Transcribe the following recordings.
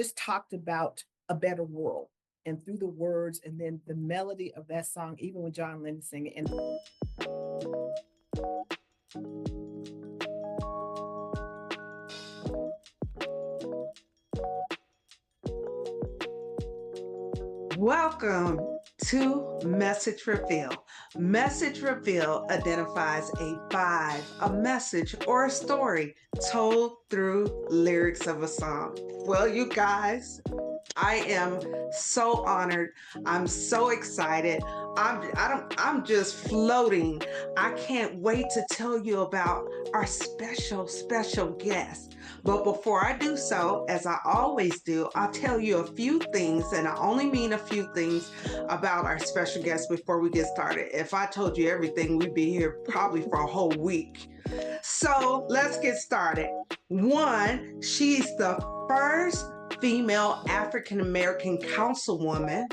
just talked about a better world. And through the words and then the melody of that song, even when John Lennon sang it. And welcome to Message Reveal. Message Reveal identifies a vibe, a message, or a story told through lyrics of a song. Well, you guys, I am so honored. I'm so excited. I'm just floating. I can't wait to tell you about our special guest. But before I do so, as I always do, I'll tell you a few things, and I only mean a few things about our special guest before we get started. If I told you everything, we'd be here probably for a whole week. So let's get started. One, she's the first female African American Councilwoman.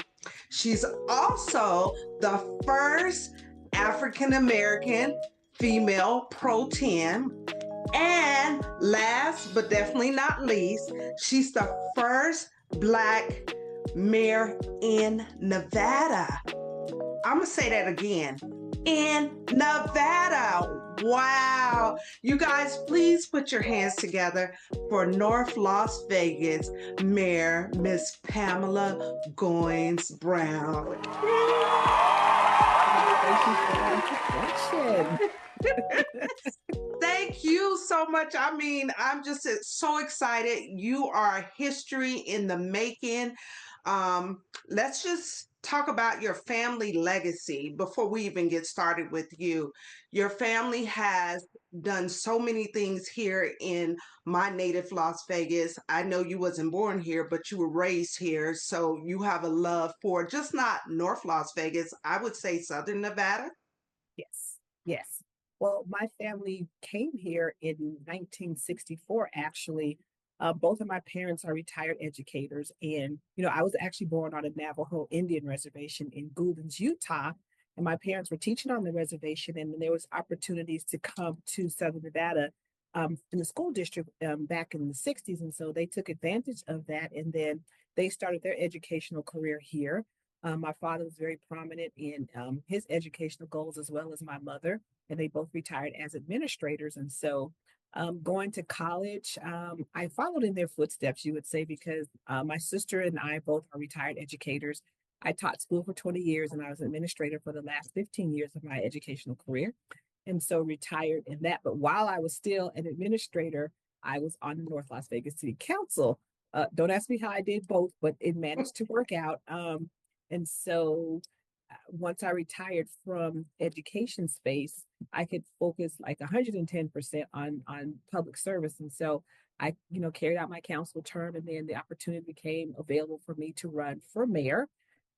She's also the first African American female pro-tem. And last but definitely not least, she's the first Black mayor in Nevada. I'm going to say that again. In Nevada. Wow. You guys, please put your hands together for North Las Vegas Mayor, Miss Pamela Goynes-Brown. Thank you so much. I mean, I'm just so excited. You are history in the making. Let's just talk about your family legacy before we even get started with you. Your family has done so many things here in my native Las Vegas. I know you wasn't born here, but you were raised here. So you have a love for just not North Las Vegas, I would say Southern Nevada. Yes. Well, my family came here in 1964, actually. Both of my parents are retired educators. And, I was actually born on a Navajo Indian reservation in Gouldens, Utah. And my parents were teaching on the reservation. And then there was opportunities to come to Southern Nevada in the school district back in the 60s. And so they took advantage of that. And then they started their educational career here. My father was very prominent in his educational goals, as well as my mother. And they both retired as administrators. And so going to college, I followed in their footsteps, you would say, because my sister and I both are retired educators. I taught school for 20 years and I was administrator for the last 15 years of my educational career. And so retired in that. But while I was still an administrator, I was on the North Las Vegas City Council. Don't ask me how I did both, but it managed to work out. And so once I retired from education space, I could focus like 110% on public service. And so I, carried out my council term, and then the opportunity became available for me to run for mayor.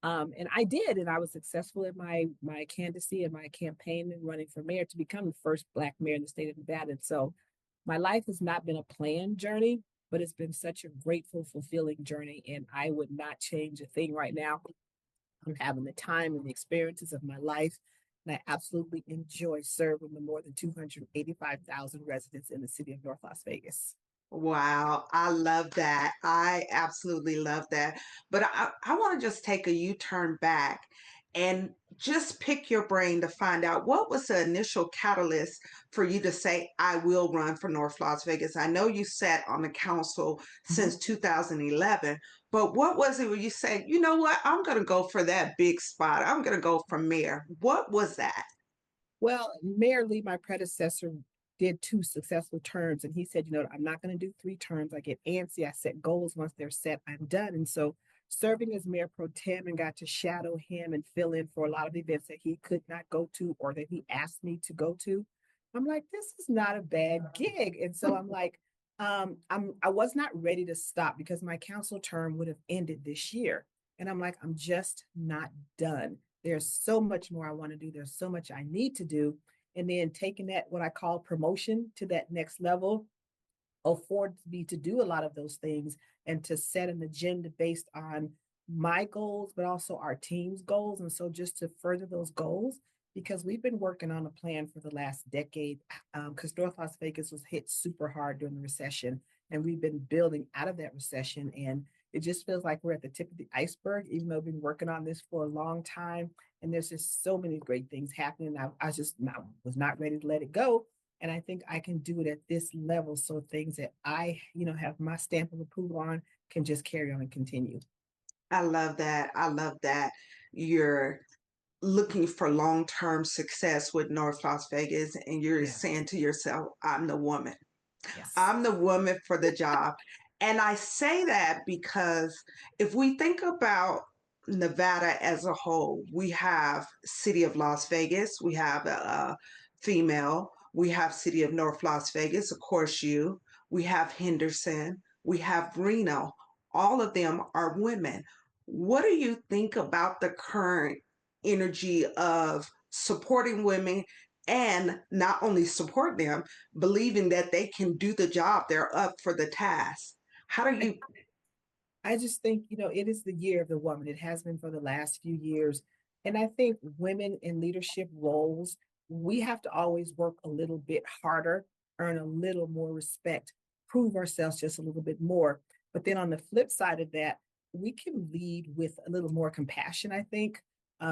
And I did, and I was successful in my candidacy and my campaign and running for mayor to become the first Black mayor in the state of Nevada. And so my life has not been a planned journey, but it's been such a grateful, fulfilling journey. And I would not change a thing right now. I'm having the time and the experiences of my life. And I absolutely enjoy serving the more than 285,000 residents in the city of North Las Vegas. Wow, I love that. I absolutely love that. But I want to just take a U-turn back and just pick your brain to find out what was the initial catalyst for you to say, I will run for North Las Vegas. I know you sat on the council since 2011, but what was it where you said, you know what, I'm going to go for that big spot. I'm going to go for mayor. What was that? Well, Mayor Lee, my predecessor, did 2 successful terms. And he said, I'm not going to do 3 terms. I get antsy. I set goals. Once they're set, I'm done. And so serving as Mayor Pro Tem and got to shadow him and fill in for a lot of events that he could not go to or that he asked me to go to. I'm like, this is not a bad gig. And so I'm like, I was not ready to stop because my council term would have ended this year. And I'm like, I'm just not done. There's so much more I want to do. There's so much I need to do. And then taking that, what I call promotion to that next level, affords me to do a lot of those things and to set an agenda based on my goals, but also our team's goals. And so just to further those goals, because we've been working on a plan for the last decade, because North Las Vegas was hit super hard during the recession. And we've been building out of that recession. And it just feels like we're at the tip of the iceberg, even though we've been working on this for a long time. And there's just so many great things happening. I just not, was not ready to let it go. And I think I can do it at this level. So things that I, have my stamp of approval on can just carry on and continue. I love that. I love that you're looking for long-term success with North Las Vegas and you're Yeah. saying to yourself, I'm the woman. Yes. I'm the woman for the job. And I say that because if we think about Nevada as a whole, we have City of Las Vegas, we have a female, we have City of North Las Vegas, of course we have Henderson, we have Reno. All of them are women. What do you think about the current energy of supporting women and not only support them, believing that they can do the job, they're up for the task? How do I, you? I just think, it is the year of the woman. It has been for the last few years. And I think women in leadership roles, we have to always work a little bit harder, earn a little more respect, prove ourselves just a little bit more. But then on the flip side of that, we can lead with a little more compassion, I think.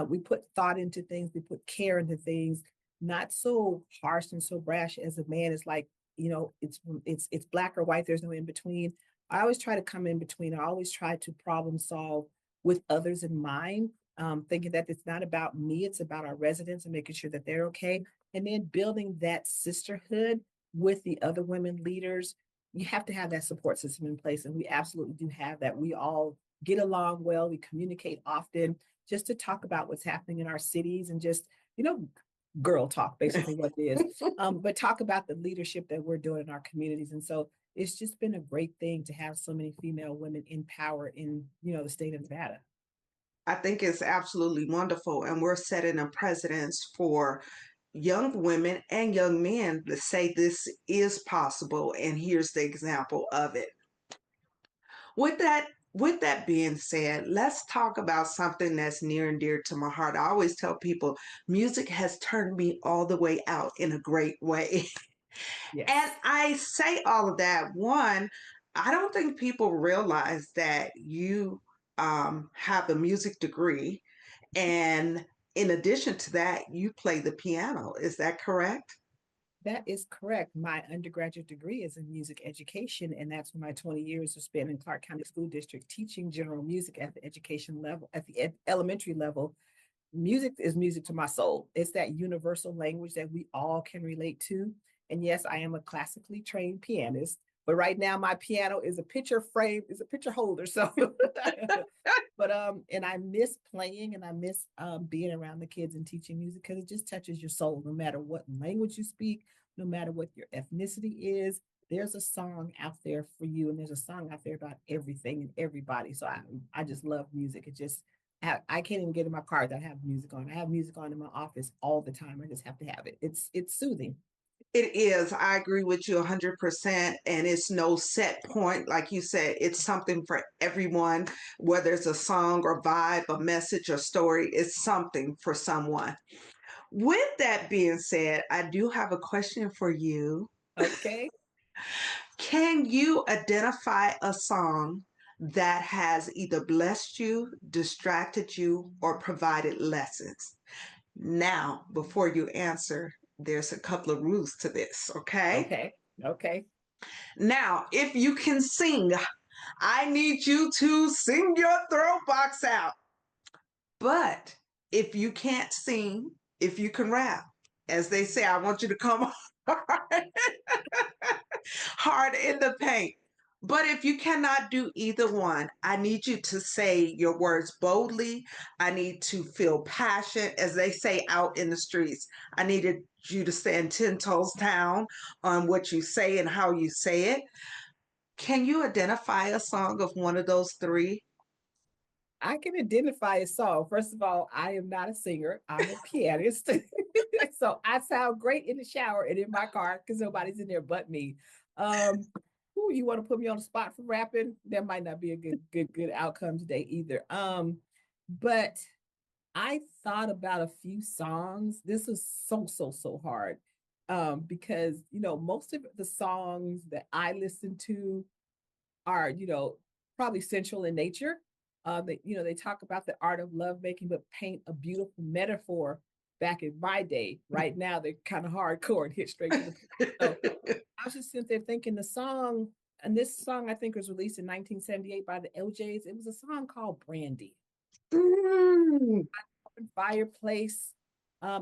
We put thought into things, we put care into things, not so harsh and so brash as a man is like, it's black or white, there's no in between. I always try to come in between. I always try to problem solve with others in mind, thinking that it's not about me, it's about our residents and making sure that they're okay. And then building that sisterhood with the other women leaders. You have to have that support system in place. And we absolutely do have that. We all get along well, we communicate often just to talk about what's happening in our cities and just, you know, girl talk, basically what it is. But talk about the leadership that we're doing in our communities. And so it's just been a great thing to have so many female women in power in, the state of Nevada. I think it's absolutely wonderful. And we're setting a precedence for young women and young men to say this is possible. And here's the example of it. With that being said, let's talk about something that's near and dear to my heart. I always tell people music has turned me all the way out in a great way. And Yes. I say all of that. One, I don't think people realize that you have a music degree. And in addition to that, you play the piano. Is that correct? That is correct. My undergraduate degree is in music education, and that's where my 20 years have spent in Clark County School District teaching general music at the education level, at the elementary level. Music is music to my soul. It's that universal language that we all can relate to. And yes, I am a classically trained pianist, but right now my piano is a picture frame, is a picture holder. So but and I miss playing and I miss being around the kids and teaching music because it just touches your soul no matter what language you speak, no matter what your ethnicity is. There's a song out there for you, and there's a song out there about everything and everybody. So I just love music. It just I can't even get in my car without having music on. I have music on in my office all the time. I just have to have it. It's soothing. It is. I agree with you 100%. And it's no set point. Like you said, it's something for everyone, whether it's a song or vibe, a message or story, it's something for someone. With that being said, I do have a question for you. Okay. Can you identify a song that has either blessed you, distracted you, or provided lessons? Now, before you answer, there's a couple of rules to this, okay? Okay. Okay. Now, if you can sing, I need you to sing your throat box out. But if you can't sing, if you can rap, as they say, I want you to come hard, hard in the paint. But if you cannot do either one, I need you to say your words boldly. I need to feel passion, as they say out in the streets. I needed you to stand 10 toes down on what you say and how you say it. Can you identify a song of one of those three? I can identify a song. First of all, I am not a singer. I'm a pianist. So I sound great in the shower and in my car because nobody's in there but me. Who you want to put me on the spot for rapping? That might not be a good outcome today either. But I thought about a few songs. This was so hard. Because most of the songs that I listen to are, probably sensual in nature. They talk about the art of lovemaking, but paint a beautiful metaphor back in my day. Right now, they're kind of hardcore and hit straight to the point. So I was just sitting there thinking the song, and this song I think was released in 1978 by the OJs. It was a song called Brandy. Mm. Fireplace,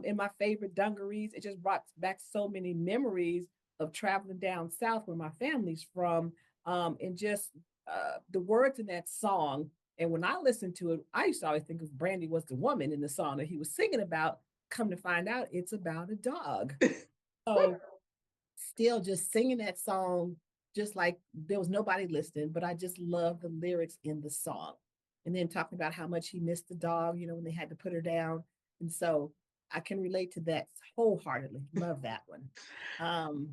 in my favorite dungarees. It just brought back so many memories of traveling down south where my family's from, and just the words in that song. And when I listened to it, I used to always think of Brandy was the woman in the song that he was singing about. Come to find out, it's about a dog. So still just singing that song, just like there was nobody listening, but I just love the lyrics in the song. And then talking about how much he missed the dog, when they had to put her down. And so I can relate to that wholeheartedly. Love that one. Um,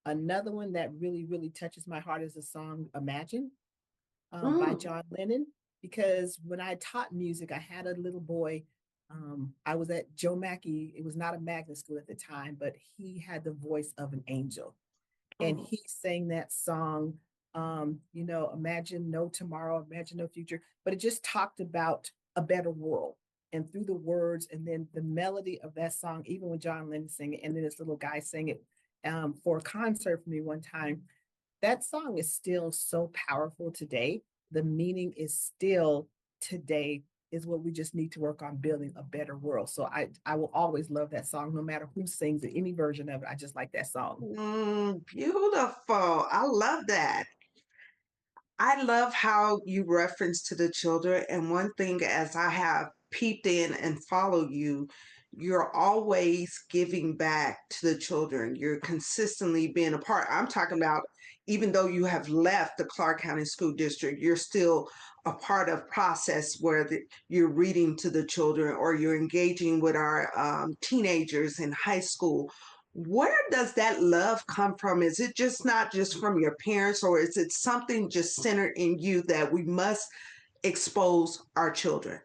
Another one that really, really touches my heart is the song Imagine, by Mm. John Lennon. Because when I taught music, I had a little boy. I was at Joe Mackey. It was not a magnet school at the time, but he had the voice of an angel. And Oh. he sang that song, imagine no tomorrow, imagine no future. But it just talked about a better world. And through the words and then the melody of that song, even when John Lennon sang it, and then this little guy sang it for a concert for me one time, that song is still so powerful today. The meaning is still today is what we just need to work on building a better world. So I will always love that song, no matter who sings it, any version of it. I just like that song. Beautiful. I love that. I love how you reference to the children. And one thing, as I have peeped in and follow you, you're always giving back to the children. You're consistently being a part. I'm talking about, even though you have left the Clark County School District, you're still a part of process where you're reading to the children or you're engaging with our teenagers in high school. Where does that love come from? Is it just not just from your parents, or is it something just centered in you that we must expose our children?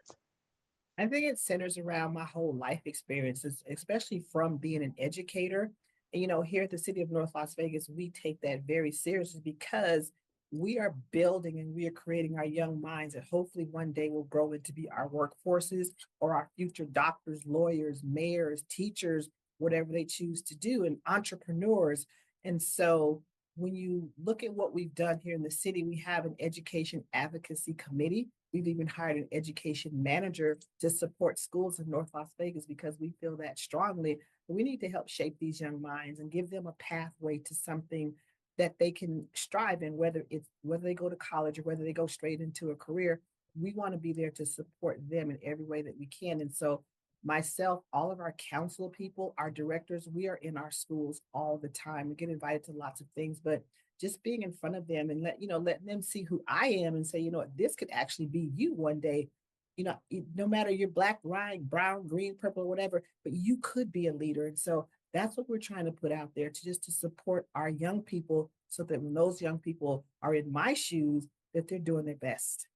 I think it centers around my whole life experiences, especially from being an educator. And, here at the city of North Las Vegas, we take that very seriously because we are building and we are creating our young minds that hopefully one day will grow into be our workforces or our future doctors, lawyers, mayors, teachers, whatever they choose to do, and entrepreneurs. And so when you look at what we've done here in the city, we have an education advocacy committee. We've even hired an education manager to support schools in North Las Vegas because we feel that strongly. We need to help shape these young minds and give them a pathway to something that they can strive in, whether they go to college or whether they go straight into a career. We want to be there to support them in every way that we can. And so myself, all of our council people, our directors, we are in our schools all the time. We get invited to lots of things, but just being in front of them and letting them see who I am and say, this could actually be you one day. No matter you're black, white, brown, green, purple, whatever, but you could be a leader. And so that's what we're trying to put out there to support our young people so that when those young people are in my shoes, that they're doing their best.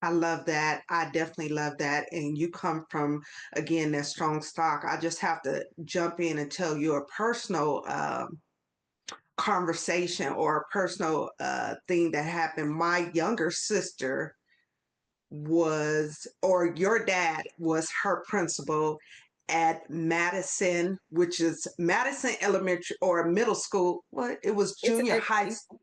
I love that. I definitely love that. And you come from, again, that strong stock. I just have to jump in and tell you a personal conversation or a personal thing that happened. My younger sister or your dad was her principal at Madison, which is Madison Elementary or middle school. What? It was It's junior high it, school.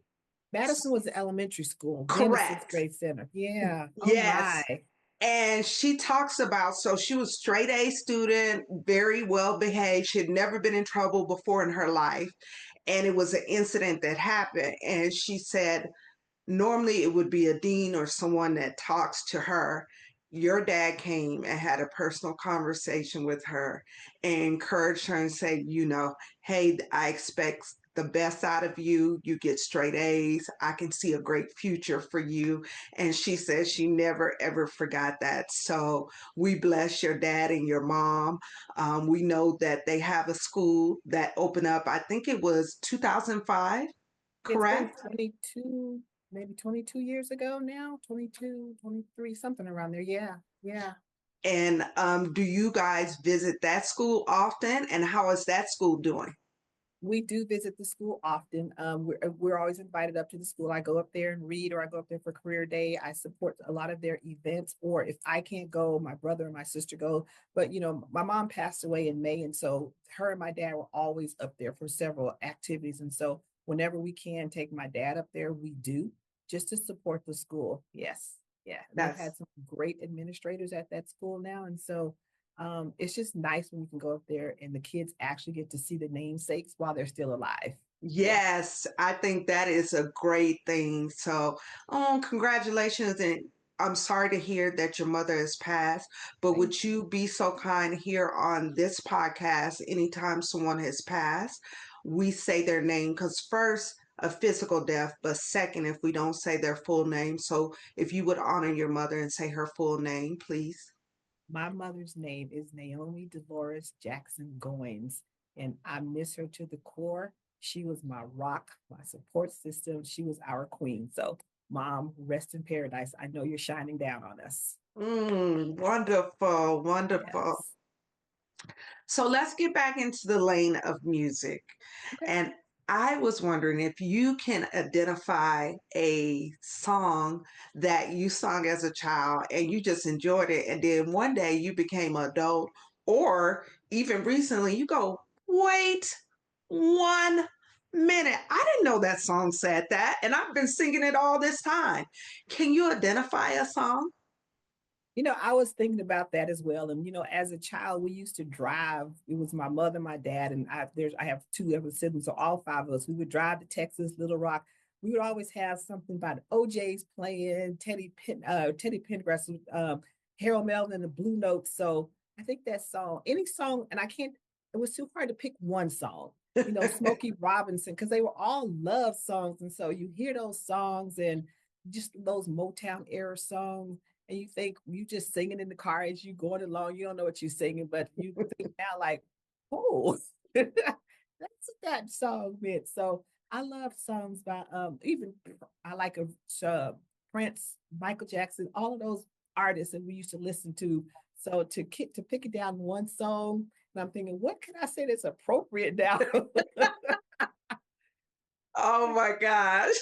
Madison was the elementary school, then the sixth Correct. grade center. Yeah. Oh my. Yes. And she talks about, so she was straight A student, very well behaved. She had never been in trouble before in her life. And it was an incident that happened. And she said, normally it would be a dean or someone that talks to her. Your dad came and had a personal conversation with her and encouraged her and said, hey, I expect the best out of you. You get straight A's. I can see a great future for you. And she says she never, ever forgot that. So we bless your dad and your mom. We know that they have a school that opened up, I think it was 2005, It's been correct? 22, maybe 22 years ago now, 22, 23, something around there. Yeah. Yeah. And do you guys visit that school often? And how is that school doing? We do visit the school often. We're always invited up to the school. I go up there and read, or I go up there for career day. I support a lot of their events, or if I can't go, my brother and my sister go. But my mom passed away in May, and so her and my dad were always up there for several activities. And so whenever we can take my dad up there, we do, just to support the school. Yes, yeah. They've That's had some great administrators at that school now, and so it's just nice when you can go up there and the kids actually get to see the namesakes while they're still alive. Yeah. Yes, I think that is a great thing. So, congratulations. And I'm sorry to hear that your mother has passed, but Thank would you. you be so kind here on this podcast, anytime someone has passed, we say their name? Because first, a physical death, but second, if we don't say their full name. So, if you would honor your mother and say her full name, please. My mother's name is Naomi Dolores Jackson Goins, and I miss her to the core. She was my rock, my support system. She was our queen. So, Mom, rest in paradise. I know you're shining down on us. Wonderful, wonderful. Yes. So let's get back into the lane of music. Okay. And I was wondering if you can identify a song that you sung as a child and you just enjoyed it. And then one day you became an adult, or even recently you go, wait 1 minute. I didn't know that song said that. And I've been singing it all this time. Can you identify a song? I was thinking about that as well. And as a child, we used to drive. It was my mother, my dad, and I have two other siblings, so all five of us. We would drive to Texas, Little Rock. We would always have something by the OJ's playing, Teddy Pendergrass, Harold Melvin, and the Blue Notes. So I think that song, any song, and I can't. It was too hard to pick one song. Smokey Robinson, because they were all love songs, and so you hear those songs and just those Motown era songs, and you think you just singing in the car as you going along. You don't know what you're singing, but you think now like, oh, that's what that song meant. So I love songs by even I like Prince, Michael Jackson, all of those artists that we used to listen to. So to pick it down one song, and I'm thinking, what can I say that's appropriate now? Oh my gosh.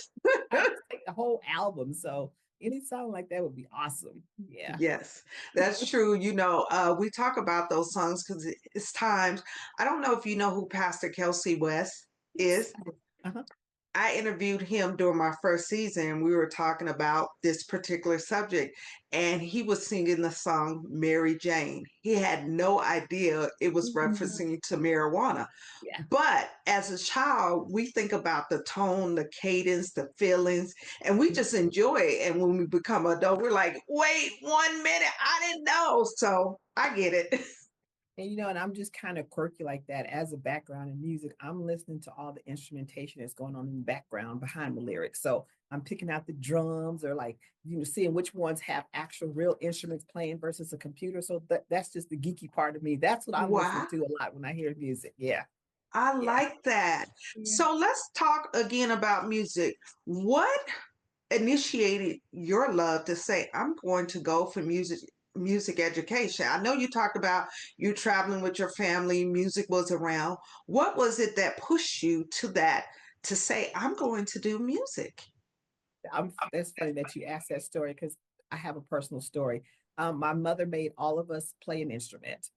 I just take the whole album. So any song like that would be awesome. Yeah. Yes, that's true. We talk about those songs because it's times. I don't know if you know who Pastor Kelsey West Yes. is. Uh-huh. I interviewed him during my first season. We were talking about this particular subject, and he was singing the song Mary Jane. He had no idea it was Mhm. referencing to marijuana. Yeah. But as a child, we think about the tone, the cadence, the feelings, and we just enjoy it. And when we become adult, we're like, wait 1 minute, I didn't know. So I get it. And I'm just kind of quirky like that. As a background in music, I'm listening to all the instrumentation that's going on in the background behind the lyrics. So I'm picking out the drums, or like, seeing which ones have actual real instruments playing versus a computer. So that's just the geeky part of me. That's what I'm listening Wow. to a lot when I hear music. Yeah. I Yeah. like that. Yeah. So let's talk again about music. What initiated your love to say, I'm going to go for music education? I know you talked about you traveling with your family, music was around. What was it that pushed you to that, to say, I'm going to do music? That's funny that you asked that story, because I have a personal story. My mother made all of us play an instrument.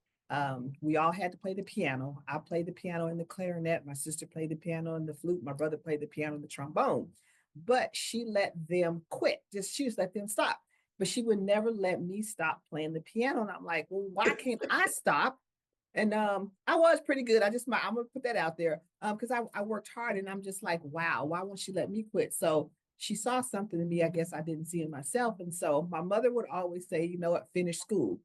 We all had to play the piano. I played the piano and the clarinet. My sister played the piano and the flute. My brother played the piano and the trombone. But she let them quit. She just let them stop. But she would never let me stop playing the piano. And I'm like, well, why can't I stop? And I was pretty good. I'm gonna put that out there. Because I worked hard, and I'm just like, wow, why won't she let me quit? So she saw something in me, I guess I didn't see in myself. And so my mother would always say, you know what, finish school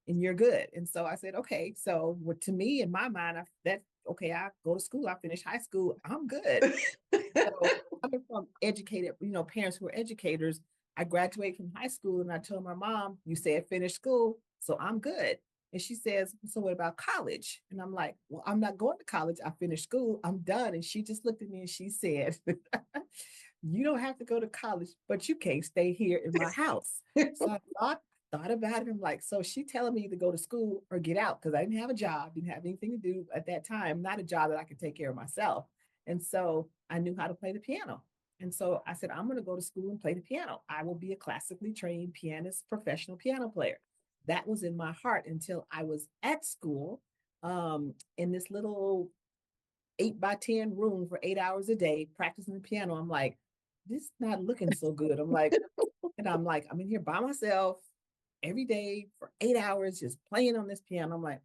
and you're good. And so I said, okay. So to me, in my mind, that's okay. I go to school, I finish high school, I'm good. So coming from educated, parents who were educators, I graduated from high school, and I told my mom, you said finish school, so I'm good. And she says, so what about college? And I'm like, well, I'm not going to college. I finished school. I'm done. And she just looked at me and she said, you don't have to go to college, but you can't stay here in my house. So I thought thought about it. I'm like, so she telling me to go to school or get out because I didn't have a job, didn't have anything to do at that time, not a job that I could take care of myself. And so I knew how to play the piano. And so I said, I'm going to go to school and play the piano. I will be a classically trained pianist, professional piano player. That was in my heart until I was at school in this little 8 by 10 room for 8 hours a day practicing the piano. I'm like, this is not looking so good. I'm in here by myself every day for 8 hours, just playing on this piano. I'm like,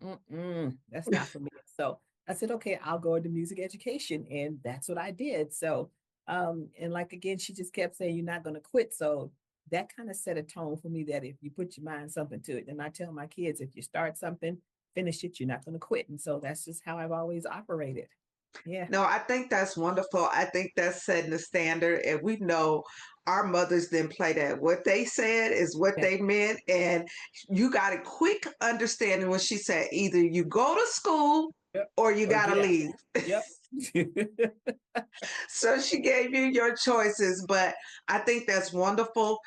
that's not for me. So I said, okay, I'll go into music education. And that's what I did. So, and like, again, she just kept saying, you're not going to quit. So that kind of set a tone for me that if you put your mind something to it, and I tell my kids, if you start something, finish it, you're not going to quit. And so that's just how I've always operated. Yeah. No, I think that's wonderful. I think that's setting the standard. And we know our mothers didn't play that. What they said is what Yeah. they meant. And you got a quick understanding when she said either you go to school Yep. or you Or got to get out. leave. Yep. So she gave you your choices. But I think that's wonderful.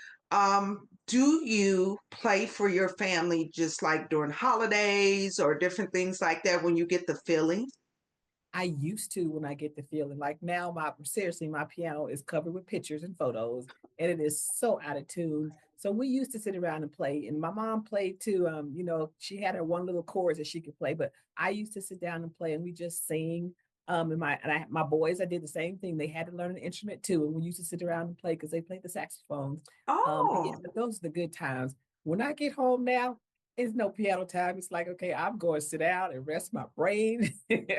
Do you play for your family just like during holidays or different things like that when you get the feeling? I used to when I get the feeling like now my seriously my piano is covered with pictures and photos and it is so out of tune. So we used to sit around and play and my mom played too. She had her one little chords that she could play, but I used to sit down and play and we just sing. My boys, I did the same thing. They had to learn an instrument too, and we used to sit around and play because they played the saxophones. Yeah, Oh. but those are the good times. When I get home now, it's no piano time. It's like, okay, I'm going to sit down and rest my brain and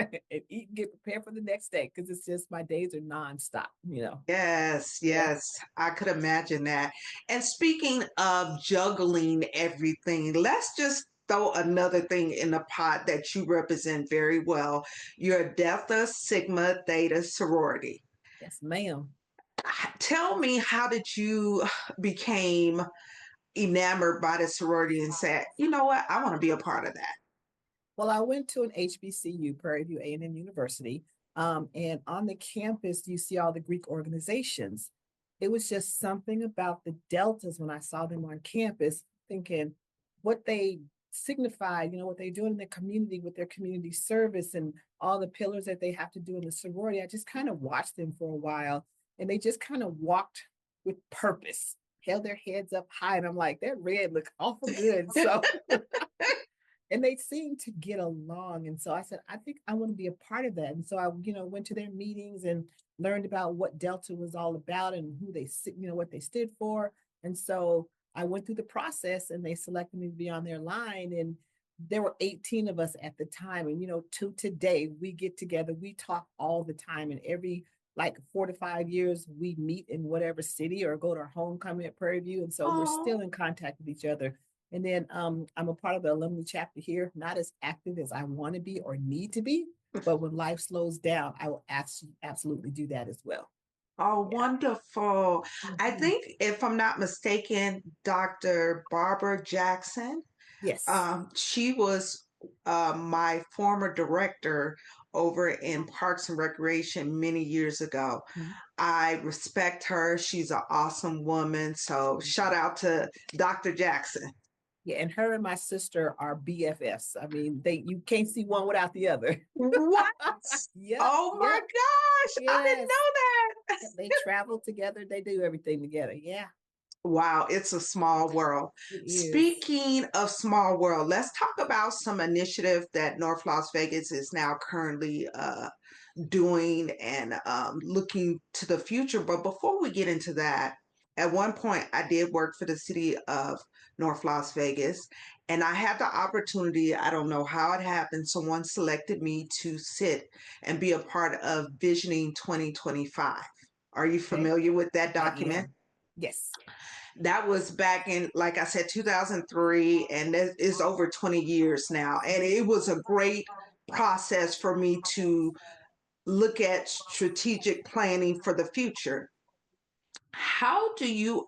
eat and get prepared for the next day because it's just my days are nonstop. Yes, Yeah. yes, I could imagine that. And speaking of juggling everything, let's just throw another thing in the pot that you represent very well. Your Delta Sigma Theta sorority. Yes, ma'am. Tell me, how did you became enamored by the sorority and said, you know what, I want to be a part of that? Well, I went to an HBCU, Prairie View A&M University, and on the campus, you see all the Greek organizations. It was just something about the Deltas when I saw them on campus, thinking what they signified, what they're doing in their community with their community service and all the pillars that they have to do in the sorority. I just kind of watched them for a while, and they just kind of walked with purpose, held their heads up high, and I'm like, that red look awful good. So and they seemed to get along. And so I said, I think I want to be a part of that. And so I, went to their meetings and learned about what Delta was all about and who they, what they stood for. And so I went through the process and they selected me to be on their line. And there were 18 of us at the time. And, to today, we get together, we talk all the time. And every like 4 to 5 years, we meet in whatever city or go to our homecoming at Prairie View. And so we're Oh. still in contact with each other. And then I'm a part of the alumni chapter here, not as active as I want to be or need to be, but when life slows down, I will absolutely do that as well. Oh, Yeah. wonderful. I Mhm. think, if I'm not mistaken, Dr. Barbara Jackson, Yes. she was my former director over in Parks and Recreation many years ago. Mhm. I respect her. She's an awesome woman. So shout out to Dr. Jackson. Yeah, and her and my sister are BFFs. I mean, you can't see one without the other. What? Yep, Oh my yep, gosh, I didn't yes. know Yep, they travel together. They do everything together. Yeah, that. Wow, it's a small world. it is. Speaking of small world, let's talk about some initiative that North Las Vegas is now currently doing and looking to the future. But before we get into that, at one point I did work for the city of North Las Vegas, and I had the opportunity, I don't know how it happened, someone selected me to sit and be a part of Visioning 2025. Are you Okay, familiar with that I document? am. Yes. That was back in, like I said, 2003, and that is over 20 years now. And it was a great process for me to look at strategic planning for the future. How do you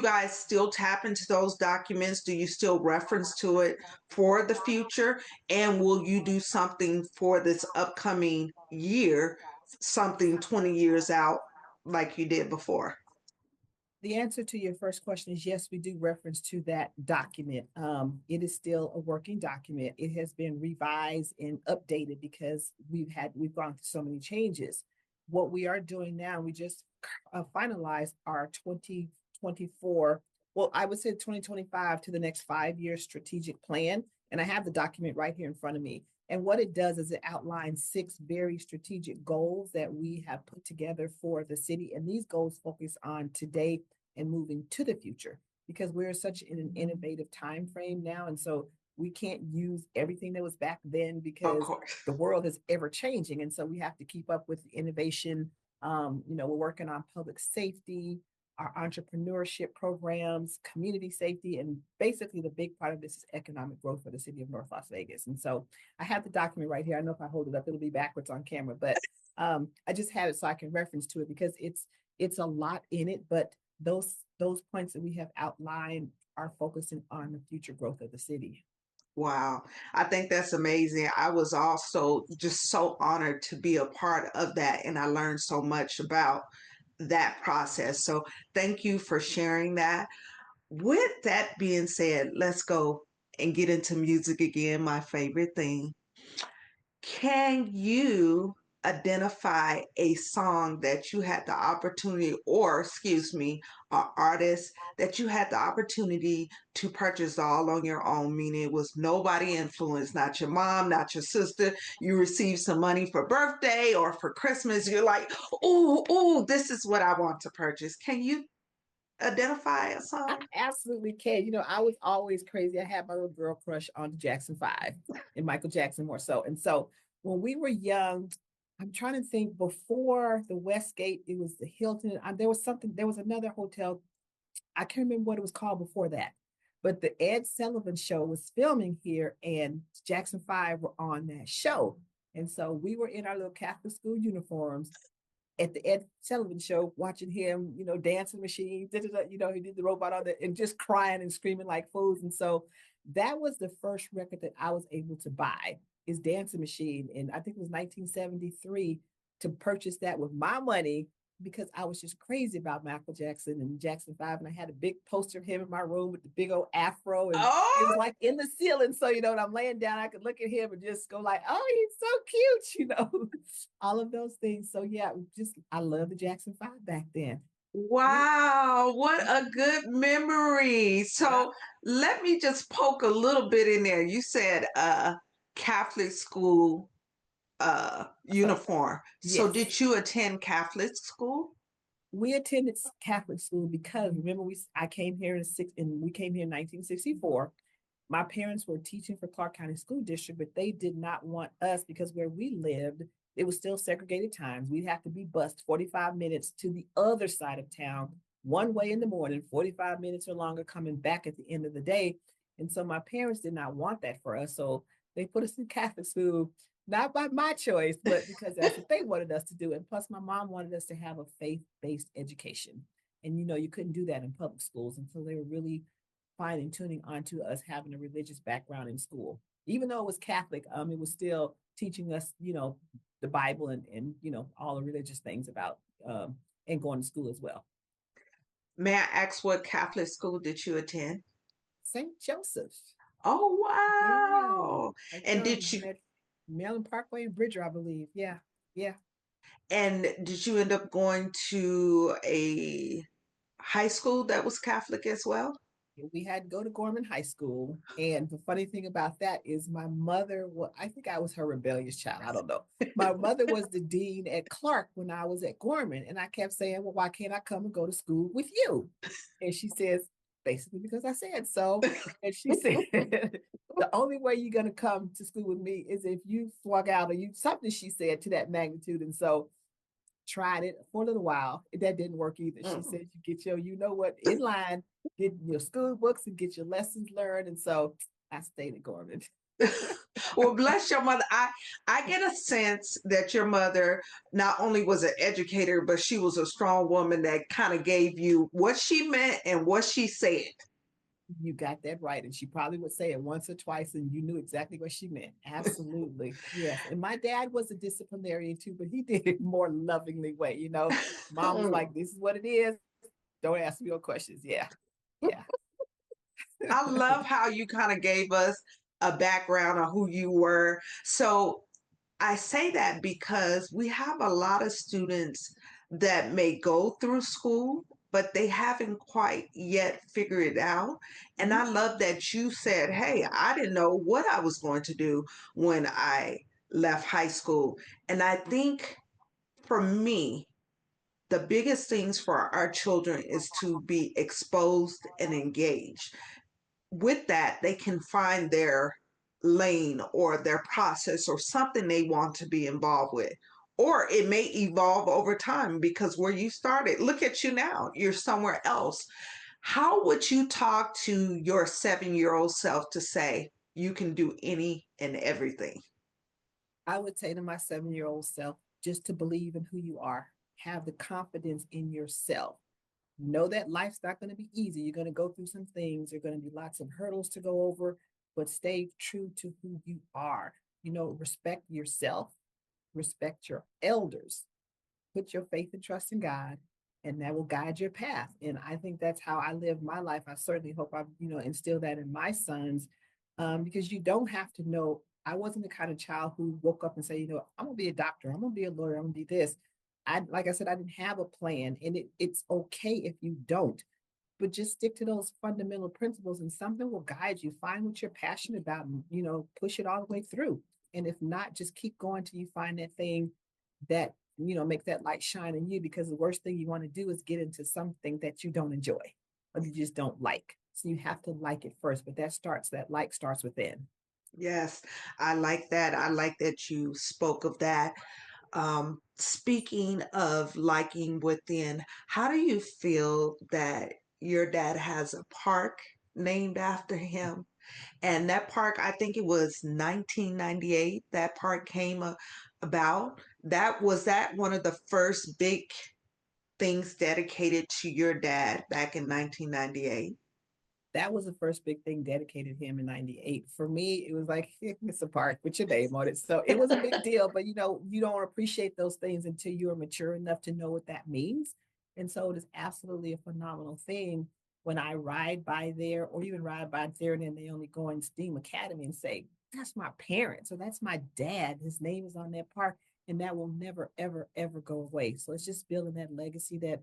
guys still tap into those documents? Do you still reference to it for the future? And will you do something for this upcoming year, something 20 years out like you did before? The answer to your first question is yes, we do reference to that document. It is still a working document. It has been revised and updated because we've gone through so many changes. What we are doing now, we just finalized our 2024, well, I would say 2025 to the next 5 year strategic plan. And I have the document right here in front of me. And what it does is it outlines 6 very strategic goals that we have put together for the city. And these goals focus on today and moving to the future because we're such in an innovative time frame now. And so we can't use everything that was back then because the world is ever changing. And so we have to keep up with the innovation. We're working on public safety, our entrepreneurship programs, community safety, and basically the big part of this is economic growth for the city of North Las Vegas. And so I have the document right here. I know if I hold it up, it'll be backwards on camera, but I just have it so I can reference to it because it's a lot in it, but those points that we have outlined are focusing on the future growth of the city. Wow. I think that's amazing. I was also just so honored to be a part of that, and I learned so much about that process. So thank you for sharing that. With that being said, let's go and get into music again, my favorite thing. Can you identify a song that you had the opportunity, or excuse me, an artist that you had the opportunity to purchase all on your own, meaning it was nobody influenced, not your mom, not your sister. You received some money for birthday or for Christmas. You're like, ooh, this is what I want to purchase. Can you identify a I song? absolutely can. I was always crazy. I had my little girl crush on Jackson 5 and Michael Jackson more so. And so when we were young, I'm trying to think before the Westgate, it was the Hilton. There was another hotel. I can't remember what it was called before that. But the Ed Sullivan show was filming here and Jackson 5 were on that show. And so we were in our little Catholic school uniforms at the Ed Sullivan show, watching him, dancing machine, he did the robot on it and just crying and screaming like fools. And so that was the first record that I was able to buy is Dancing Machine. And I think it was 1973 to purchase that with my money because I was just crazy about Michael Jackson and Jackson 5. And I had a big poster of him in my room with the big old afro. And it was like in the ceiling. So, when I'm laying down, I could look at him and just go like, oh, he's so cute, all of those things. So yeah, I love the Jackson 5 back then. Wow, what a good memory. So let me just poke a little bit in there. You said Catholic school uniform. So Yes. did you attend Catholic school? We attended Catholic school because remember I came here we came here in 1964. My parents were teaching for Clark County School District, but they did not want us because where we lived, it was still segregated times. We'd have to be bused 45 minutes to the other side of town, one way in the morning, 45 minutes or longer coming back at the end of the day. And so my parents did not want that for us. So they put us in Catholic school, not by my choice, but because that's what they wanted us to do. And plus, my mom wanted us to have a faith-based education. And you couldn't do that in public schools. And so they were really fine tuning onto us having a religious background in school. Even though it was Catholic, it was still teaching us, the Bible and all the religious things about and going to school as well. May I ask what Catholic school did you attend? St. Joseph. Oh, wow. Yeah. And did you Maryland Parkway and Bridger, I believe. Yeah. Yeah. and did you end up going to a high school that was Catholic as well? We had to go to Gorman High School. And the funny thing about that is my mother, I think I was her rebellious child. I don't know. My mother was the dean at Clark when I was at Gorman. And I kept saying, well, why can't I come and go to school with you? And she says, basically because I said so. And she said, the only way you're going to come to school with me is if you flunk out or something she said to that magnitude. And so tried it for a little while. That didn't work either. She said, you get your, in line, get your school books and get your lessons learned. And so I stayed at Gorman. Well, bless your mother. I get a sense that your mother not only was an educator, but she was a strong woman that kind of gave you what she meant and what she said. You got that right. And she probably would say it once or twice and you knew exactly what she meant. Absolutely. Yes. And my dad was a disciplinarian too, but he did it more lovingly way. Mom was like, this is what it is. Don't ask me no questions. Yeah. Yeah. I love how you kind of gave us a background on who you were. So I say that because we have a lot of students that may go through school, but they haven't quite yet figured it out. And Mhm. I love that you said, hey, I didn't know what I was going to do when I left high school. And I think for me, the biggest things for our children is to be exposed and engaged. With that, they can find their lane or their process or something they want to be involved with. Or it may evolve over time because where you started, look at you now, you're somewhere else. How would you talk to your 7-year-old self to say you can do any and everything? I would say to my 7-year-old self, just to believe in who you are, have the confidence in yourself. Know that life's not going to be easy. You're going to go through some things. There are going to be lots of hurdles to go over, but stay true to who you are. Respect yourself, respect your elders, put your faith and trust in God, and that will guide your path. And I think that's how I live my life. I certainly hope I, instill that in my sons, because you don't have to know. I wasn't the kind of child who woke up and say, I'm gonna be a doctor, I'm gonna be a lawyer, I'm gonna be this. Like I said, I didn't have a plan, and it's okay if you don't, but just stick to those fundamental principles, and something will guide you. Find what you're passionate about, and push it all the way through. And if not, just keep going till you find that thing that make that light shine in you, because the worst thing you want to do is get into something that you don't enjoy or you just don't like. So you have to like it first, but that like starts within. Yes, I like that. I like that you spoke of that. Speaking of liking within, how do you feel that your dad has a park named after him? And that park, I think it was 1998, that park came about. That one of the first big things dedicated to your dad back in 1998? That was the first big thing dedicated him in 98. For me, it was like, it's a park with your name on it. So it was a big deal, but you don't appreciate those things until you're mature enough to know what that means. And so it is absolutely a phenomenal thing when I ride by there, or even ride by there and then they only go in STEAM Academy and say, that's my parents, or that's my dad. His name is on that park. And that will never, ever, ever go away. So it's just building that legacy that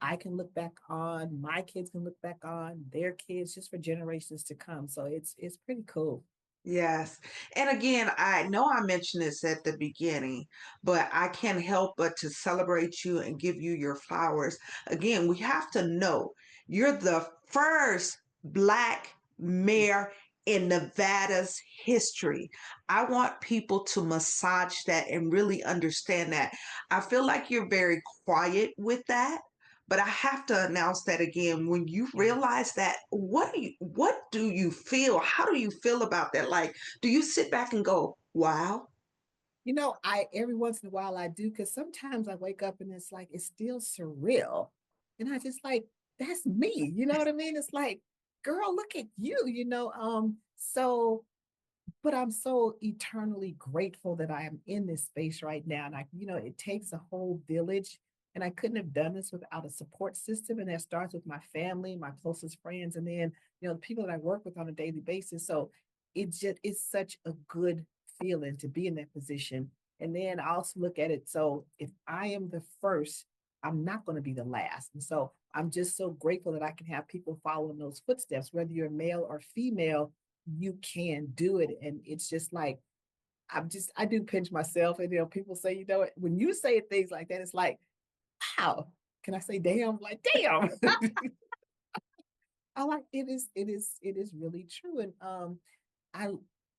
I can look back on, my kids can look back on, their kids, just for generations to come. So it's pretty cool. Yes. And again, I know I mentioned this at the beginning, but I can't help but to celebrate you and give you your flowers. Again, we have to know you're the first Black mayor in Nevada's history. I want people to massage that and really understand that. I feel like you're very quiet with that. But I have to announce that again. When you Yeah. realize that, what do you feel? How do you feel about that? Like, do you sit back and go, wow? I every once in a while I do, because sometimes I wake up and it's like it's still surreal. And I just like, that's me. You know what I mean? It's like, girl, look at you. So but I'm so eternally grateful that I am in this space right now. And it takes a whole village. And I couldn't have done this without a support system. And that starts with my family, my closest friends, and then, the people that I work with on a daily basis. So it's such a good feeling to be in that position. And then I also look at it. So if I am the first, I'm not going to be the last. And so I'm just so grateful that I can have people following those footsteps, whether you're male or female, you can do it. And it's just like, I do pinch myself. And, people say, when you say things like that, it's like, wow, can I say damn? Like, damn. I like, it is really true. And I,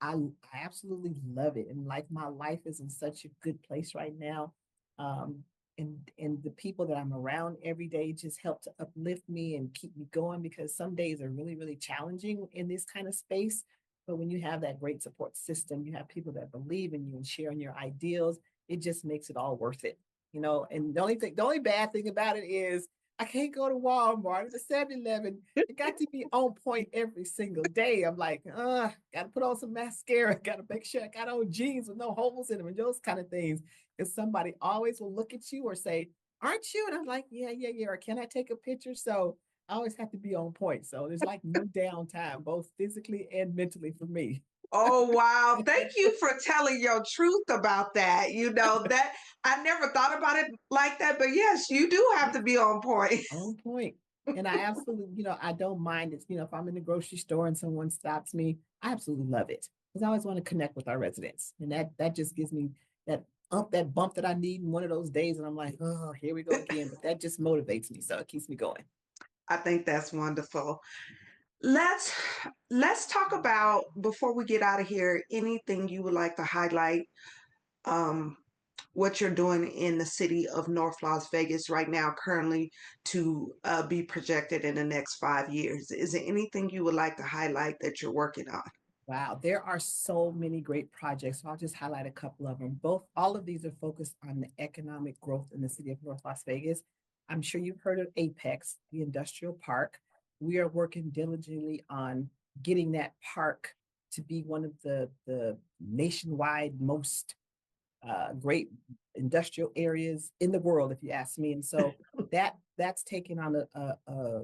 I absolutely love it. And like, my life is in such a good place right now. Um, and the people that I'm around every day just help to uplift me and keep me going, because some days are really, really challenging in this kind of space. But when you have that great support system, you have people that believe in you and sharing your ideals, it just makes it all worth it. And the only bad thing about it is I can't go to Walmart or the 7-Eleven. It got to be on point every single day. I'm like, gotta put on some mascara, gotta make sure I got on jeans with no holes in them and those kind of things. Because somebody always will look at you or say, aren't you? And I'm like, yeah. Or can I take a picture? So I always have to be on point. So there's like no downtime, both physically and mentally for me. Oh, wow. Thank you for telling your truth about that. You know, that I never thought about it like that, but yes, you do have Yeah, to be on point. on point. And I absolutely, I don't mind it. If I'm in the grocery store and someone stops me, I absolutely love it because I always want to connect with our residents. And that just gives me that bump that I need in one of those days. And I'm like, oh, here we go again. But that just motivates me. So it keeps me going. I think that's wonderful. Let's let's talk about before we get out of here, anything you would like to highlight, um, what you're doing in the city of North Las Vegas right now, currently to be projected in the next 5 years. Is there anything you would like to highlight that you're working on? Wow, there are so many great projects. So I'll just highlight a couple of them. All of these are focused on the economic growth in the city of North Las Vegas. I'm sure you've heard of Apex, the industrial park. We are working diligently on getting that park to be one of the nationwide most great industrial areas in the world, if you ask me. And so that's taken on a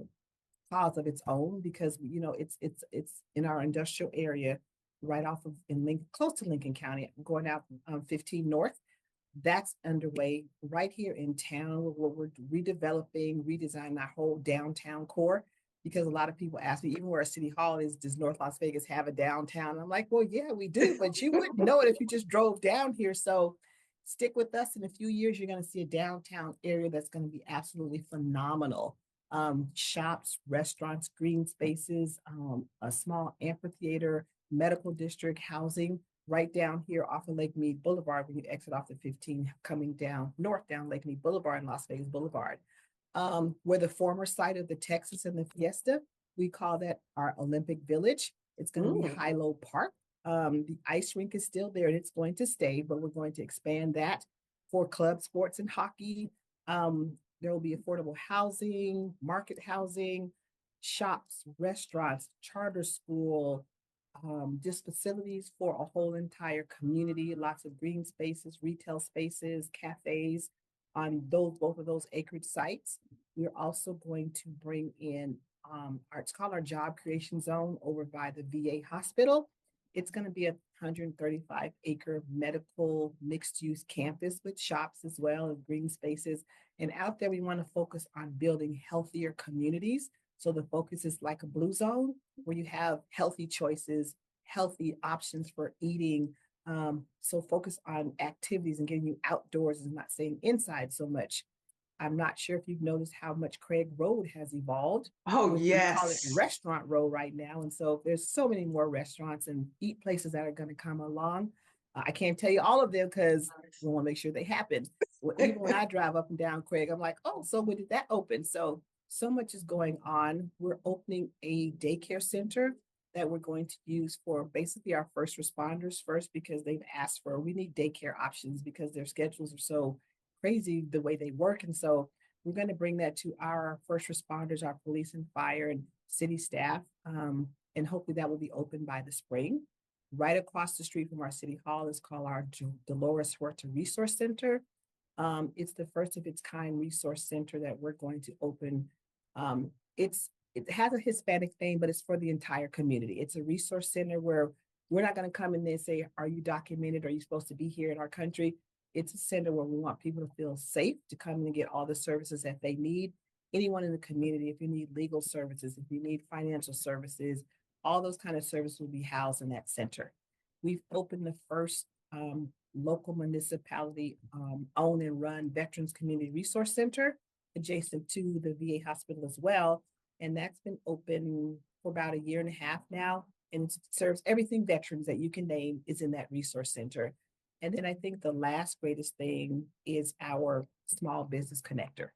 cause of its own because it's in our industrial area right off of in Lincoln, close to Lincoln County, going out 15 North. That's underway right here in town where we're redeveloping, redesigning our whole downtown core. Because a lot of people ask me, even where a city hall is, does North Las Vegas have a downtown? And I'm like, well, yeah, we do, but you wouldn't know it if you just drove down here. So stick with us. In a few years, you're going to see a downtown area that's going to be absolutely phenomenal. Shops, restaurants, green spaces, a small amphitheater, medical district, housing right down here off of Lake Mead Boulevard when you exit off the 15 coming down north down Lake Mead Boulevard and Las Vegas Boulevard. Where the former site of the Texas and the Fiesta, we call that our Olympic Village. It's going to be Hilo Park. The ice rink is still there and it's going to stay, but we're going to expand that for club sports and hockey. There will be affordable housing, market housing, shops, restaurants, charter school, just facilities for a whole entire community, lots of green spaces, retail spaces, cafes on both of those acreage sites. We're also going to bring in it's called our job creation zone over by the VA hospital. It's going to be a 135-acre medical mixed-use campus with shops as well as green spaces. And out there, we want to focus on building healthier communities. So the focus is like a blue zone where you have healthy choices, healthy options for eating. So focus on activities and getting you outdoors and not staying inside so much. I'm not sure if you've noticed how much Craig Road has evolved. Oh, We call it yes. Restaurant Road right now. And so there's so many more restaurants and eat places that are going to come along. I can't tell you all of them because we want to make sure they happen. Well, even when I drive up and down Craig, I'm like, oh, so when did that open? So much is going on. We're opening a daycare center that we're going to use for basically our first responders first because they've asked we need daycare options because their schedules are so crazy the way they work. And so we're going to bring that to our first responders, our police and fire and city staff. And hopefully that will be open by the spring. Right across the street from our city hall is called our Dolores Huerta Resource Center. It's the first of its kind resource center that we're going to open. It has a Hispanic theme, but it's for the entire community. It's a resource center where we're not going to come in there and say, are you documented? Are you supposed to be here in our country? It's a center where we want people to feel safe to come in and get all the services that they need. Anyone in the community, if you need legal services, if you need financial services, all those kind of services will be housed in that center. We've opened the first local municipality owned and run Veterans Community Resource Center adjacent to the VA hospital as well. And that's been open for about a year and a half now. And it serves everything veterans that you can name is in that resource center. And then I think the last greatest thing is our small business connector.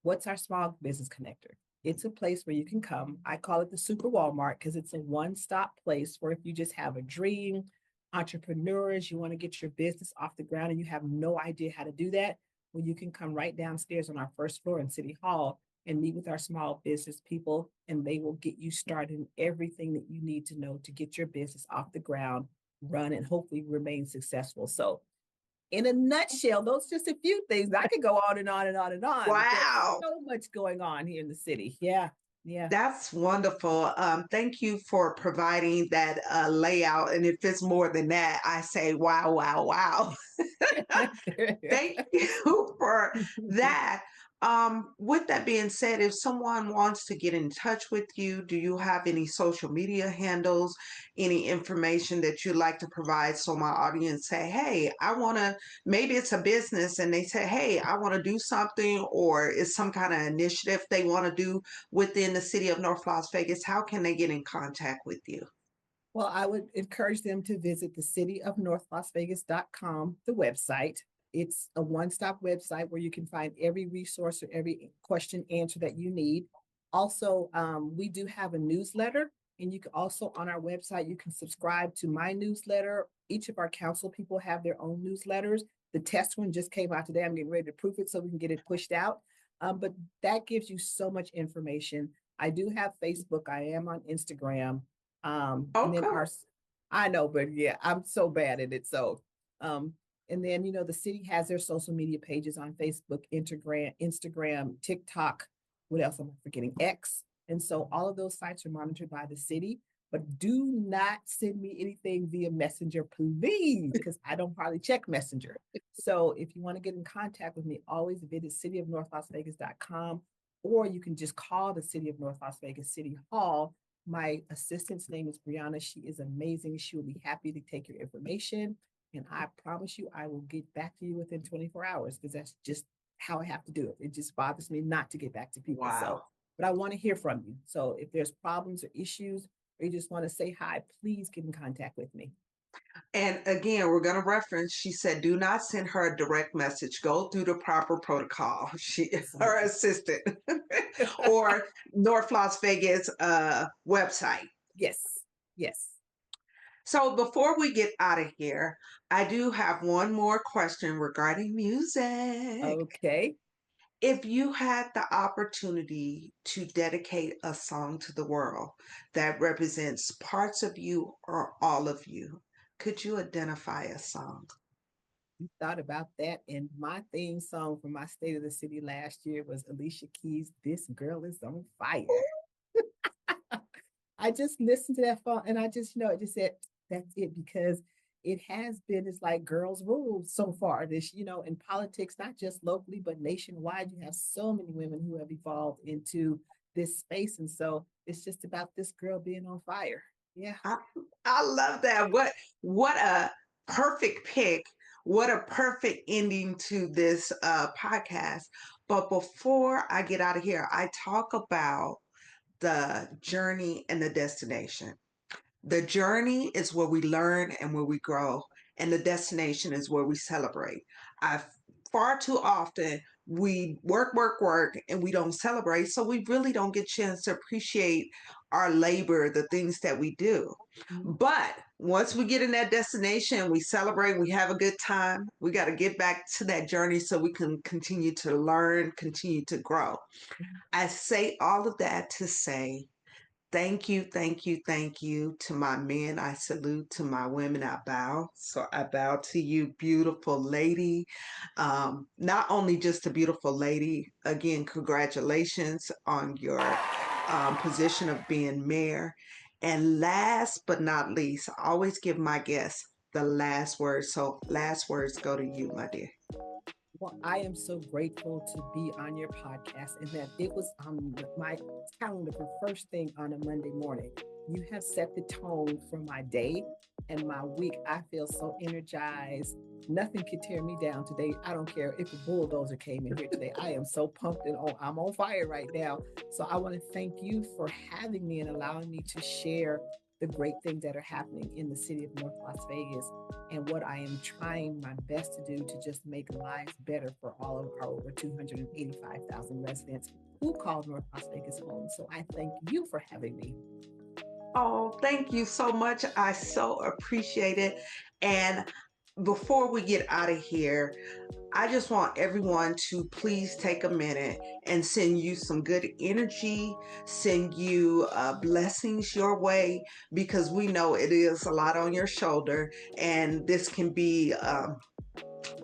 What's our small business connector? It's a place where you can come. I call it the Super Walmart because it's a one-stop place where if you just have a dream, entrepreneurs, you want to get your business off the ground and you have no idea how to do that, well, you can come right downstairs on our first floor in City Hall and meet with our small business people, and they will get you started in everything that you need to know to get your business off the ground, run, and hopefully remain successful. So in a nutshell, those are just a few things. I could go on and on and on and on. Wow. There's so much going on here in the city. Yeah. Yeah. That's wonderful. Thank you for providing that layout. And if it's more than that, I say, wow, wow, wow. Thank you for that. With that being said, if someone wants to get in touch with you, do you have any social media handles, any information that you'd like to provide so my audience say, hey, I want to, maybe it's a business and they say, hey, I want to do something, or it's some kind of initiative they want to do within the city of North Las Vegas. How can they get in contact with you? Well, I would encourage them to visit the cityofnorthlasvegas.com, the website. It's a one-stop website where you can find every resource or every question answer that you need. Also, we do have a newsletter, and you can also on our website, you can subscribe to my newsletter. Each of our council people have their own newsletters. The test one just came out today. I'm getting ready to proof it so we can get it pushed out. But that gives you so much information. I do have Facebook. I am on Instagram. And then I know, but yeah, I'm so bad at it. So, and then, the city has their social media pages on Facebook, Instagram, TikTok. What else am I forgetting? X. And so all of those sites are monitored by the city, but do not send me anything via Messenger, please, because I don't hardly check Messenger. So if you want to get in contact with me, always visit cityofnorthlasvegas.com, or you can just call the City of North Las Vegas City Hall. My assistant's name is Brianna. She is amazing. She will be happy to take your information. And I promise you, I will get back to you within 24 hours, because that's just how I have to do it. It just bothers me not to get back to people. Wow. So, but I want to hear from you. So if there's problems or issues, or you just want to say hi, please get in contact with me. And again, we're going to reference, she said, do not send her a direct message. Go through the proper protocol. She is her assistant or North Las Vegas website. Yes. Yes. So before we get out of here, I do have one more question regarding music. Okay. If you had the opportunity to dedicate a song to the world that represents parts of you or all of you, could you identify a song? You thought about that, and my theme song for my State of the City last year was Alicia Keys' "This Girl Is on Fire." I just listened to that song, and I just, it just said, that's it, because it has been, it's like girls rule so far this, in politics, not just locally, but nationwide. You have so many women who have evolved into this space. And so it's just about this girl being on fire. Yeah. I love that. What a perfect pick. What a perfect ending to this podcast. But before I get out of here, I talk about the journey and the destination. The journey is where we learn and where we grow, and the destination is where we celebrate. Far too often we work, and we don't celebrate, so we really don't get a chance to appreciate our labor, the things that we do. Mm-hmm. But once we get in that destination, we celebrate, we have a good time. We got to get back to that journey so we can continue to learn, continue to grow. Mm-hmm. I say all of that to say, thank you, thank you, thank you. To my men, I salute. To my women, I bow. So I bow to you, beautiful lady. Not only just a beautiful lady, again, congratulations on your position of being mayor. And last but not least, I always give my guests the last word. So last words go to you, my dear. Well, I am so grateful to be on your podcast, and that it was on my calendar for first thing on a Monday morning. You have set the tone for my day and my week. I feel so energized. Nothing can tear me down today. I don't care if a bulldozer came in here today. I am so pumped and I'm on fire right now. So I want to thank you for having me and allowing me to share the great things that are happening in the city of North Las Vegas, and what I am trying my best to do to just make lives better for all of our over 285,000 residents who call North Las Vegas home. So I thank you for having me. Oh, thank you so much. I so appreciate it. And before we get out of here, I just want everyone to please take a minute and send you some good energy, send you blessings your way, because we know it is a lot on your shoulder, and this can be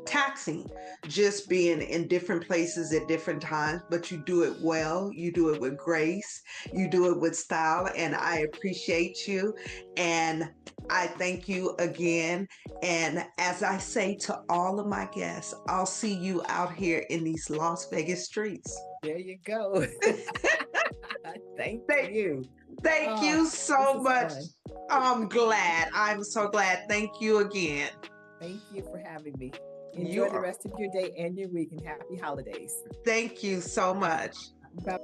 taxing just being in different places at different times, but you do it well, you do it with grace, you do it with style, and I appreciate you. And I thank you again. And as I say to all of my guests, I'll see you out here in these Las Vegas streets. There you go. Thank you. Thank you so much. Fun. I'm glad. I'm so glad. Thank you again. Thank you for having me. Enjoy the rest of your day and your week, and happy holidays. Thank you so much. Bye.